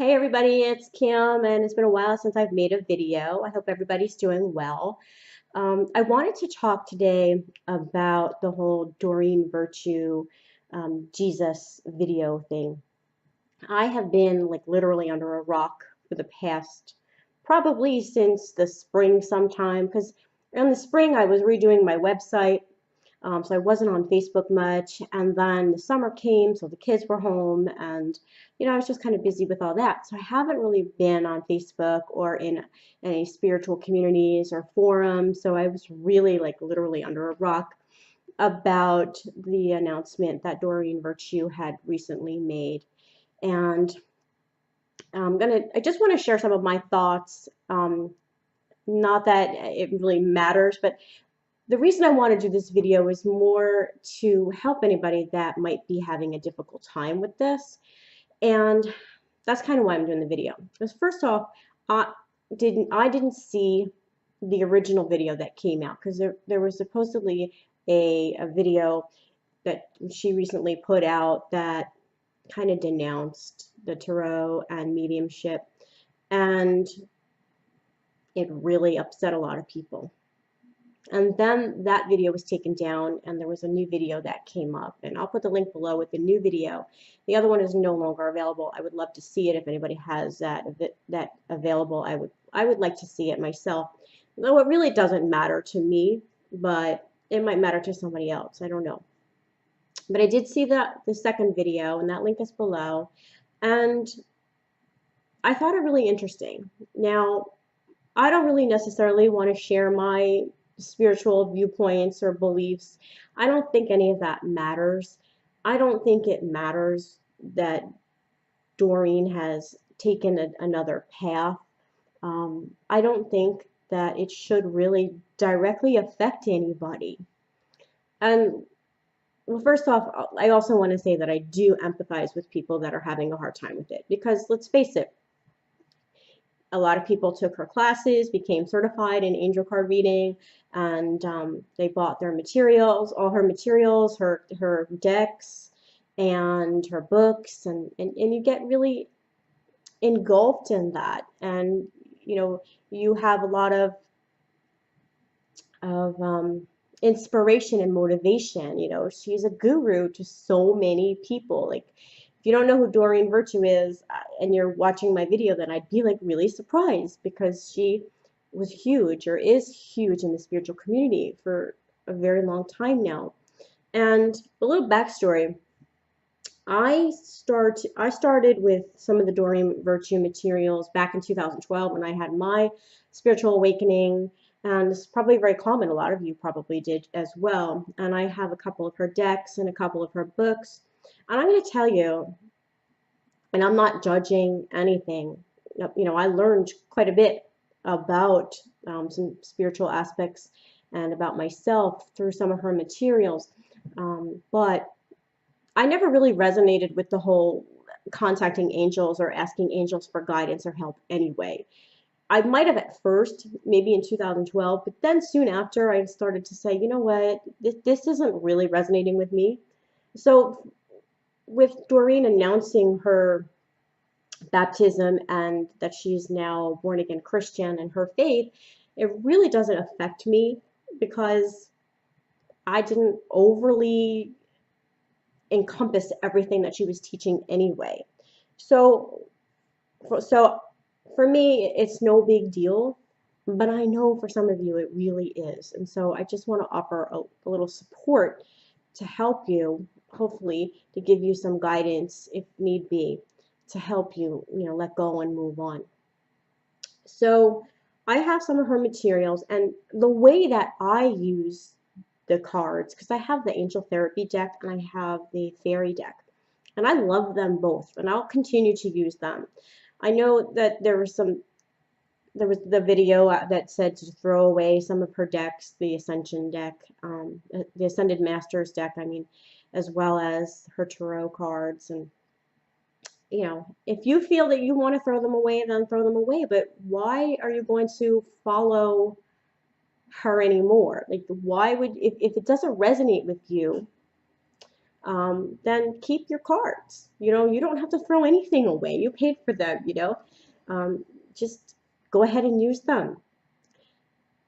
Hey everybody, it's Kim, and it's been a while since I've made a video. I hope everybody's doing well. I wanted to talk today about the whole Doreen Virtue Jesus video thing. I have been like literally under a rock for the past, probably since the spring sometime, because in the spring I was redoing my website, so I wasn't on Facebook much. And then the summer came, so the kids were home, and I was just kind of busy with all that. So I haven't really been on Facebook or in any spiritual communities or forums. So I was really like literally under a rock about the announcement that Doreen Virtue had recently made. And I just want to share some of my thoughts. Not that it really matters, but the reason I want to do this video is more to help anybody that might be having a difficult time with this. And that's kind of why I'm doing the video. Because first off, I didn't see the original video that came out, because there was supposedly a video that she recently put out that kind of denounced the tarot and mediumship, and it really upset a lot of people. And then that video was taken down, and there was a new video that came up, and I'll put the link below with the new video. The other one is no longer available. I would love to see it. If anybody has that available, I would like to see it myself. Though it really doesn't matter to me, but it might matter to somebody else. I don't know. But I did see the second video, and that link is below, and I thought it really interesting. Now, I don't really necessarily want to share my spiritual viewpoints or beliefs. I don't think any of that matters. I don't think it matters that Doreen has taken another path. I don't think that it should really directly affect anybody. And well, first off, I also want to say that I do empathize with people that are having a hard time with it, because let's face it, a lot of people took her classes, became certified in angel card reading, and they bought their materials, all her materials, her decks, and her books, and you get really engulfed in that. And you have a lot of inspiration and motivation. She's a guru to so many people. Like, if you don't know who Doreen Virtue is, and you're watching my video, then I'd be like really surprised, because she was huge, or is huge, in the spiritual community for a very long time now. And a little backstory: I started with some of the Doreen Virtue materials back in 2012 when I had my spiritual awakening, and it's probably very common. A lot of you probably did as well. And I have a couple of her decks and a couple of her books. And I'm going to tell you, and I'm not judging anything, I learned quite a bit about some spiritual aspects and about myself through some of her materials. But I never really resonated with the whole contacting angels or asking angels for guidance or help anyway. I might have at first, maybe in 2012, but then soon after I started to say, you know what, this isn't really resonating with me. So with Doreen announcing her baptism and that she's now born again Christian and her faith, it really doesn't affect me, because I didn't overly encompass everything that she was teaching anyway. So for me, it's no big deal, but I know for some of you it really is. And so I just want to offer a little support to help you, hopefully, to give you some guidance if need be, to help you, let go and move on. So I have some of her materials, and the way that I use the cards, because I have the Angel Therapy deck and I have the Fairy deck, and I love them both, and I'll continue to use them. I know that there was the video that said to throw away some of her decks, the Ascension deck, the Ascended Masters deck, I mean, as well as her tarot cards. And if you feel that you want to throw them away, then throw them away. But why are you going to follow her anymore? Like, why would, if it doesn't resonate with you, then keep your cards. You don't have to throw anything away. You paid for them. Um, just go ahead and use them.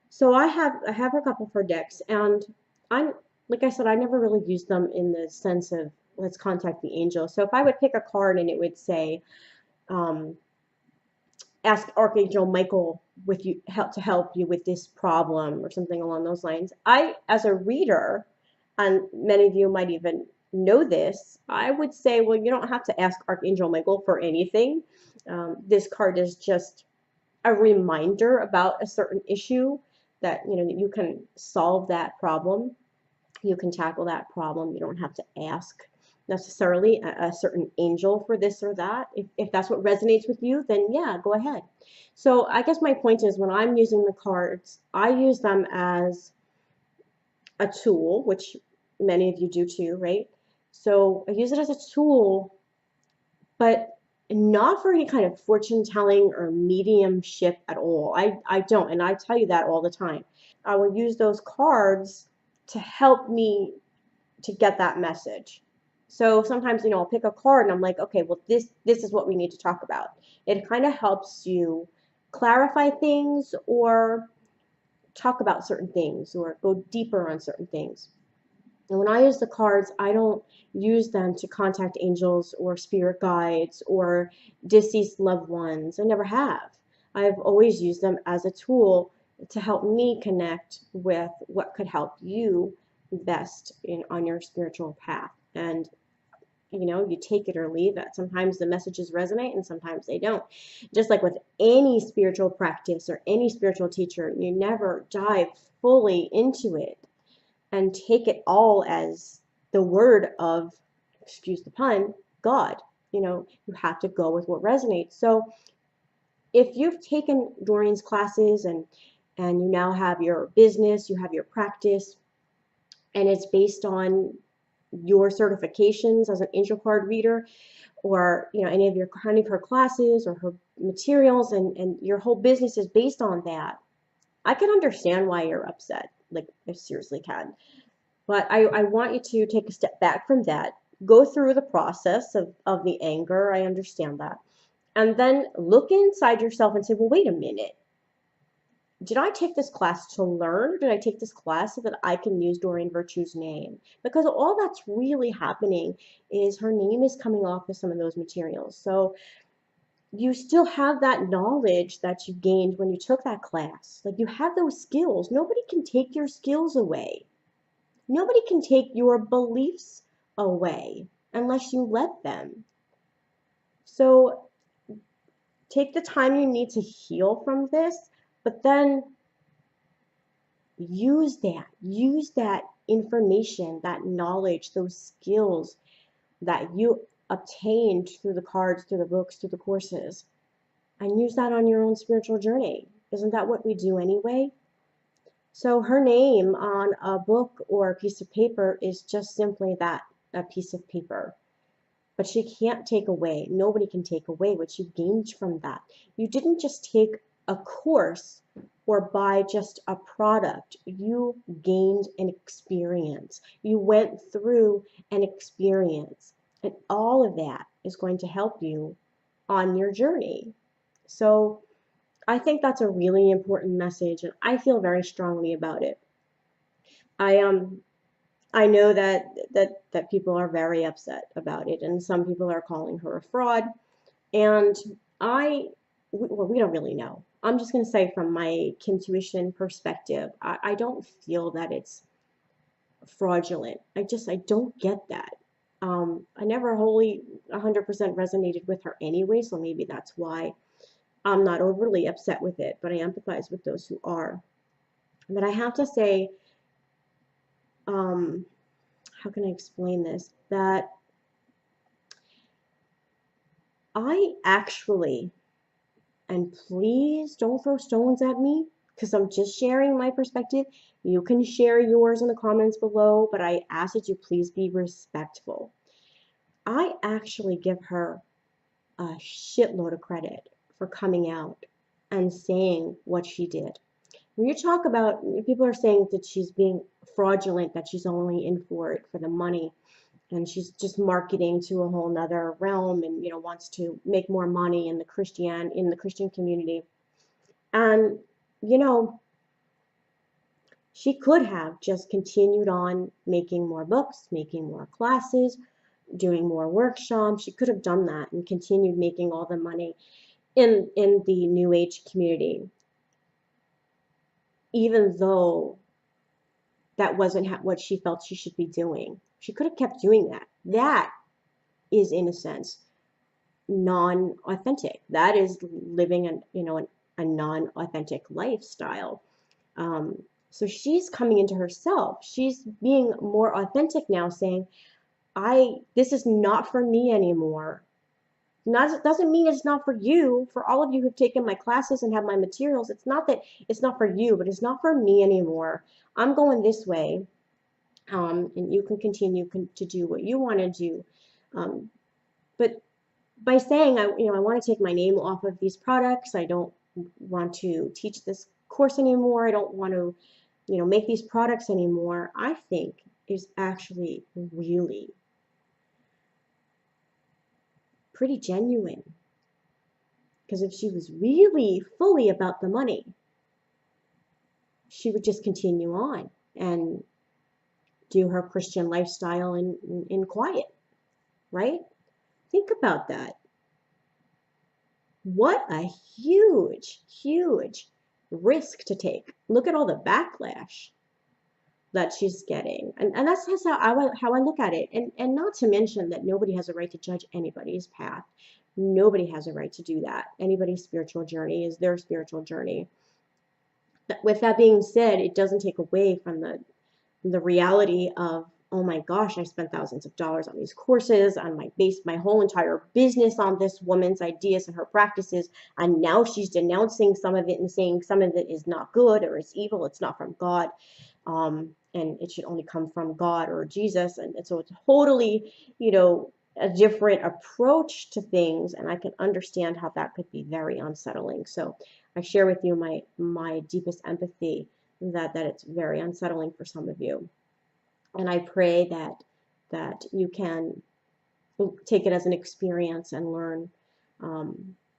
So I have a couple for decks, and I'm like I said, I never really used them in the sense of let's contact the angel. So if I would pick a card and it would say, um, ask Archangel Michael with you help to help you with this problem or something along those lines. I, as a reader, and many of you might even know this, I would say, well, you don't have to ask Archangel Michael for anything. This card is just a reminder about a certain issue that that you can solve that problem, you can tackle that problem. You don't have to ask necessarily a certain angel for this or that. If that's what resonates with you, then yeah, go ahead. So I guess my point is when I'm using the cards, I use them as a tool, which many of you do too, right? So I use it as a tool, but not for any kind of fortune telling or mediumship at all. I don't, and I tell you that all the time. I will use those cards to help me to get that message. So sometimes, I'll pick a card and I'm like, okay, well, this is what we need to talk about. It kind of helps you clarify things or talk about certain things or go deeper on certain things. And when I use the cards, I don't use them to contact angels or spirit guides or deceased loved ones. I never have. I've always used them as a tool to help me connect with what could help you best on your spiritual path. And you take it or leave it. Sometimes the messages resonate and sometimes they don't. Just like with any spiritual practice or any spiritual teacher, you never dive fully into it and take it all as the word of, excuse the pun, God. You have to go with what resonates. So if you've taken Doreen's classes and you now have your business, you have your practice, and it's based on your certifications as an angel card reader, or any of her classes or her materials, and your whole business is based on that, I can understand why you're upset. Like, I seriously can. But I want you to take a step back from that, go through the process of the anger. I understand that. And then look inside yourself and say, well, wait a minute. Did I take this class to learn? Or did I take this class so that I can use Doreen Virtue's name? Because all that's really happening is her name is coming off of some of those materials. So you still have that knowledge that you gained when you took that class. Like, you have those skills. Nobody can take your skills away. Nobody can take your beliefs away unless you let them. So take the time you need to heal from this, but then use that information, that knowledge, those skills that you obtained through the cards, through the books, through the courses, and use that on your own spiritual journey. Isn't that what we do anyway? So her name on a book or a piece of paper is just simply that, a piece of paper. But she can't take away, nobody can take away what you gained from that. You didn't just take a course or buy just a product. You gained an experience. You went through an experience. And all of that is going to help you on your journey. So I think that's a really important message, and I feel very strongly about it. I know that people are very upset about it, and some people are calling her a fraud. And well, we don't really know. I'm just going to say from my intuition perspective, I don't feel that it's fraudulent. I don't get that. I never wholly 100% resonated with her anyway, so maybe that's why I'm not overly upset with it, but I empathize with those who are. But I have to say, um, how can I explain this? That I actually, and please don't throw stones at me because I'm just sharing my perspective. You can share yours in the comments below, but I ask that you please be respectful. I actually give her a shitload of credit for coming out and saying what she did. When you talk about, people are saying that she's being fraudulent, that she's only in for it for the money. and she's just marketing to a whole nother realm, and wants to make more money in the Christian community. And you know she could have just continued on making more books, making more classes, doing more workshops. She could have done that and continued making all the money in the New Age community, even though that wasn't what she felt she should be doing. She could have kept doing that. That is, in a sense, non-authentic. That is living a non-authentic lifestyle. Um, so she's coming into herself. She's being more authentic now, saying, this is not for me anymore. Not doesn't mean it's not for you. For all of you who've taken my classes and have my materials, it's not that it's not for you, but it's not for me anymore. I'm going this way, and you can continue to do what you want to do. Um, but by saying I want to take my name off of these products, I don't want to teach this course anymore. I don't want to, make these products anymore. I think is actually really pretty genuine. Because if she was really fully about the money, she would just continue on and do her Christian lifestyle in quiet, right? Think about that. What a huge, huge risk to take. Look at all the backlash that she's getting. And that's how I look at it. And not to mention that nobody has a right to judge anybody's path. Nobody has a right to do that. Anybody's spiritual journey is their spiritual journey. With that being said, it doesn't take away from the reality of, oh my gosh, I spent thousands of dollars on these courses, on my whole entire business on this woman's ideas and her practices, and now she's denouncing some of it and saying some of it is not good or it's evil, it's not from God, and it should only come from God or Jesus. And so it's totally, a different approach to things, and I can understand how that could be very unsettling. So I share with you my deepest empathy that it's very unsettling for some of you. And I pray that you can take it as an experience and learn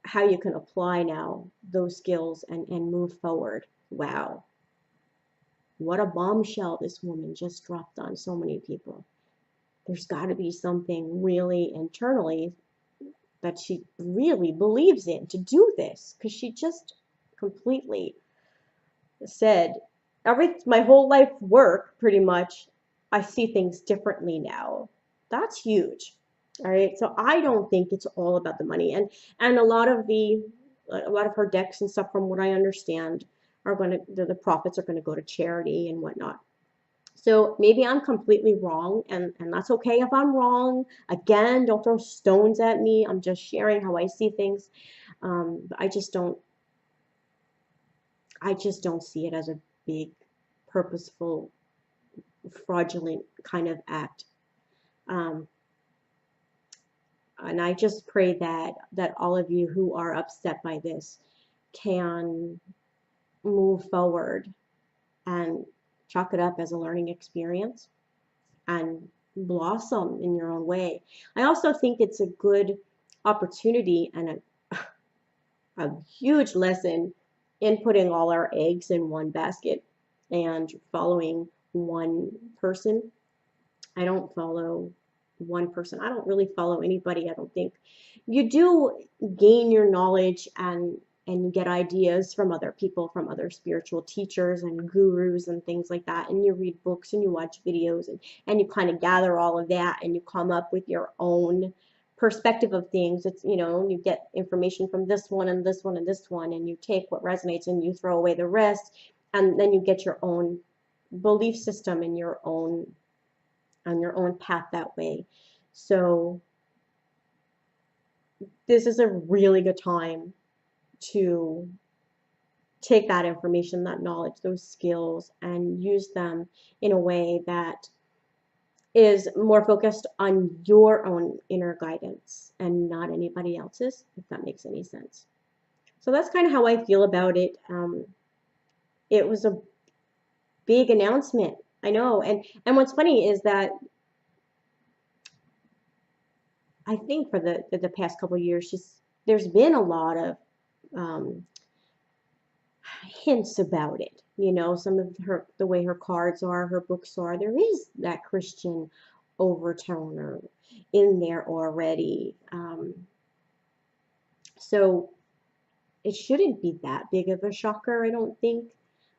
how you can apply now those skills and move forward. Wow. What a bombshell this woman just dropped on so many people. There's got to be something really internally that she really believes in to do this, because she just completely said, my whole life work, pretty much, I see things differently now. That's huge. All right. So I don't think it's all about the money. And a lot of her decks and stuff, from what I understand, are the profits are going to go to charity and whatnot. So maybe I'm completely wrong, and that's okay if I'm wrong. Again, don't throw stones at me. I'm just sharing how I see things. I just don't see it as a big, purposeful, fraudulent kind of act. And I just pray that all of you who are upset by this can move forward and chalk it up as a learning experience and blossom in your own way. I also think it's a good opportunity and a huge lesson in putting all our eggs in one basket and following one person. I don't follow one person. I don't really follow anybody, I don't think. You do gain your knowledge and get ideas from other people, from other spiritual teachers and gurus and things like that. And you read books and you watch videos and you kind of gather all of that and you come up with your own perspective of things. It's, you get information from this one and this one and this one, and you take what resonates and you throw away the rest. And then you get your own belief system and your own path that way. So this is a really good time to take that information, that knowledge, those skills, and use them in a way that is more focused on your own inner guidance and not anybody else's, if that makes any sense. So that's kind of how I feel about it. It was a big announcement, I know. And what's funny is that I think for the past couple of years, just there's been a lot of um, hints about it. You know, some of her, the way her cards are, her books are, there is that Christian overtoner in there already. So it shouldn't be that big of a shocker, I don't think.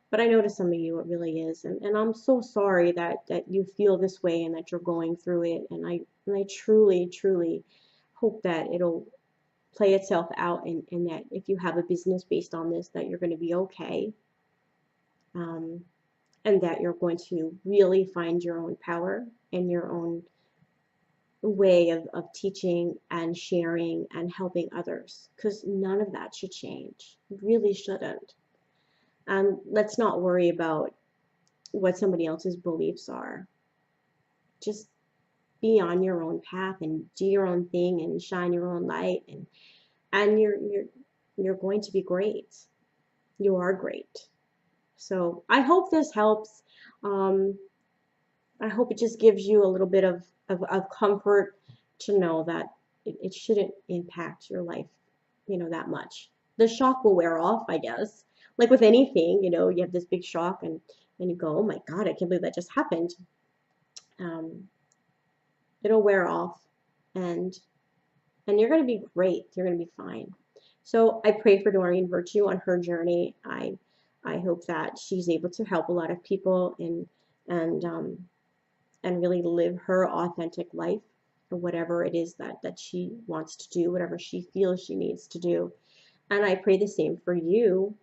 But I know to some of you it really is. And I'm so sorry that you feel this way and that you're going through it. And I truly, truly hope that it'll play itself out and that if you have a business based on this, that you're going to be okay. Um, and that you're going to really find your own power and your own way of teaching and sharing and helping others, because none of that should change. It really shouldn't. And let's not worry about what somebody else's beliefs are. Just be on your own path and do your own thing and shine your own light, and you're going to be great. You are great. So I hope this helps. Um, I hope it just gives you a little bit of comfort to know that it shouldn't impact your life, that much. The shock will wear off, I guess. Like with anything, you have this big shock and you go, oh my God, I can't believe that just happened. Um, it'll wear off and you're going to be great. You're going to be fine. So I pray for Doreen Virtue on her journey. I hope that she's able to help a lot of people and really live her authentic life, or whatever it is that she wants to do, whatever she feels she needs to do. And I pray the same for you,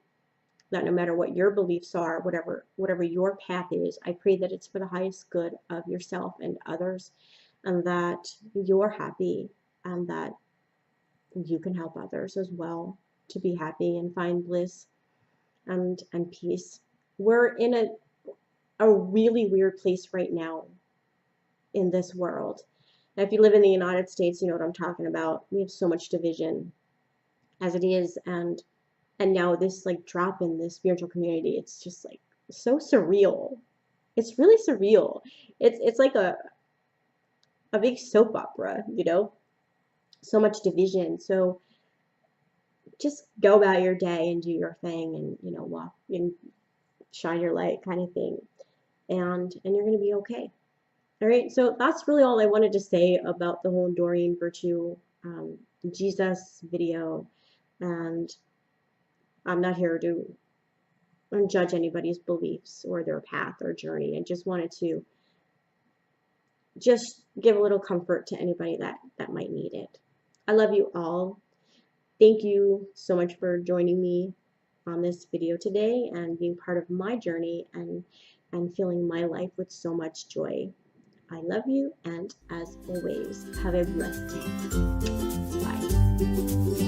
that no matter what your beliefs are, whatever your path is, I pray that it's for the highest good of yourself and others, and that you're happy, and that you can help others as well to be happy and find bliss and peace. We're in a really weird place right now in this world. Now, if you live in the United States, you know what I'm talking about. We have so much division as it is, and now this like drop in the spiritual community, it's just like so surreal. It's really surreal. It's like a big soap opera, so much division. So just go about your day and do your thing, and walk and shine your light, kind of thing, and you're going to be okay. All right, so that's really all I wanted to say about the whole Doreen Virtue Jesus video. And I'm not here to judge anybody's beliefs or their path or journey. I just wanted to just give a little comfort to anybody that might need it. I love you all. Thank you so much for joining me on this video today and being part of my journey and filling my life with so much joy. I love you, and as always, have a blessed day. Bye.